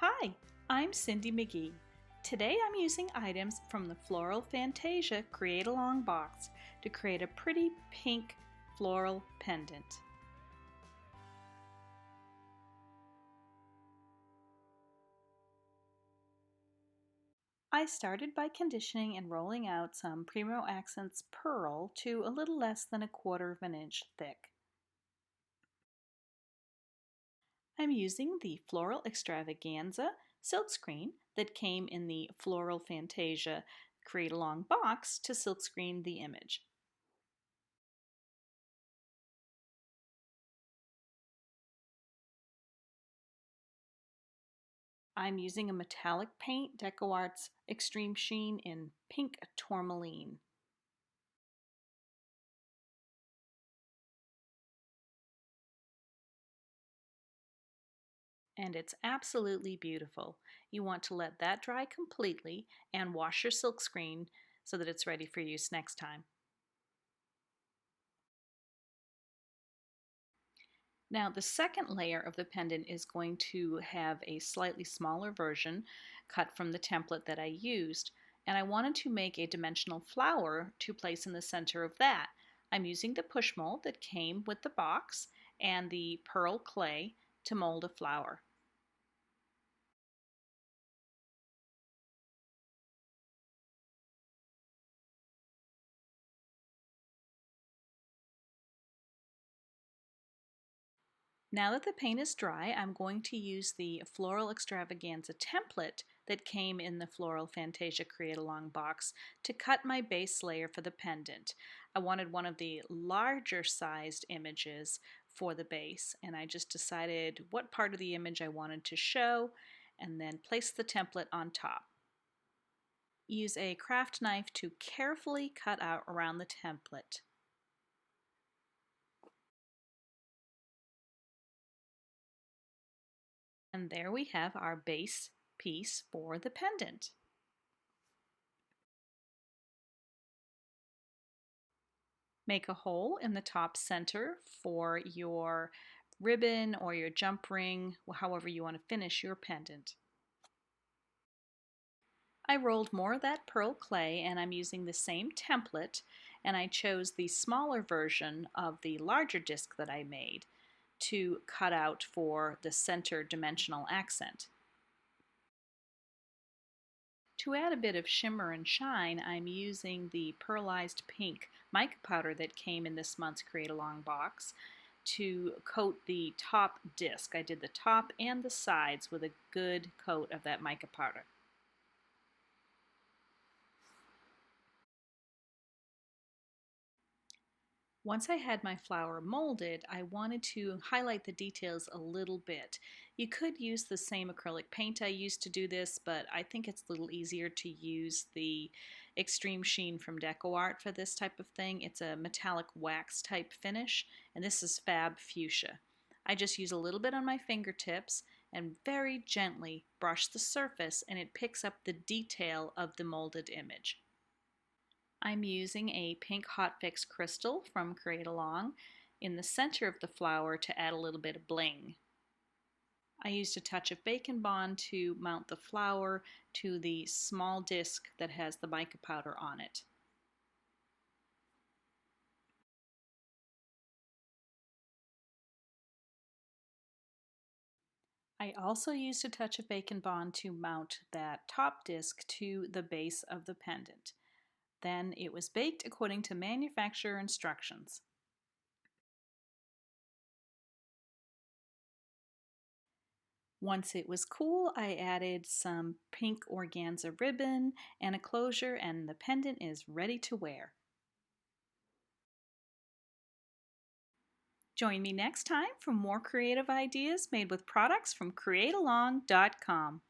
Hi, I'm Cindi McGee. Today I'm using items from the Floral Fantasia Create Along box to create a pretty pink floral pendant. I started by conditioning and rolling out some Primo Accents pearl to a little less than 1/4 of an inch thick. I'm using the Floral Extravaganza silkscreen that came in the Floral Fantasia Create Along box to silkscreen the image. I'm using a metallic paint, DecoArt's Extreme Sheen in pink tourmaline. And it's absolutely beautiful. You want to let that dry completely and wash your silk screen so that it's ready for use next time. Now the second layer of the pendant is going to have a slightly smaller version cut from the template that I used, and I wanted to make a dimensional flower to place in the center of that. I'm using the push mold that came with the box and the pearl clay to mold a flower. Now that the paint is dry, I'm going to use the Floral Extravaganza template that came in the Floral Fantasia Create Along box to cut my base layer for the pendant. I wanted one of the larger sized images for the base, and I just decided what part of the image I wanted to show and then place the template on top. Use a craft knife to carefully cut out around the template. And there we have our base piece for the pendant. Make a hole in the top center for your ribbon or your jump ring, however you want to finish your pendant. I rolled more of that pearl clay and I'm using the same template, and I chose the smaller version of the larger disc that I made to cut out for the center dimensional accent. To add a bit of shimmer and shine, I'm using the pearlized pink mica powder that came in this month's Create Along box to coat the top disc. I did the top and the sides with a good coat of that mica powder. Once I had my flower molded, I wanted to highlight the details a little bit. You could use the same acrylic paint I used to do this, but I think it's a little easier to use the Extreme Sheen from DecoArt for this type of thing. It's a metallic wax type finish, and this is Fab Fuchsia. I just use a little bit on my fingertips and very gently brush the surface, and it picks up the detail of the molded image. I'm using a pink Hot Fix crystal from Create Along in the center of the flower to add a little bit of bling. I used a touch of Bacon Bond to mount the flower to the small disc that has the mica powder on it. I also used a touch of Bacon Bond to mount that top disc to the base of the pendant. Then it was baked according to manufacturer instructions. Once it was cool, I added some pink organza ribbon and a closure, and the pendant is ready to wear. Join me next time for more creative ideas made with products from CreateAlong.com.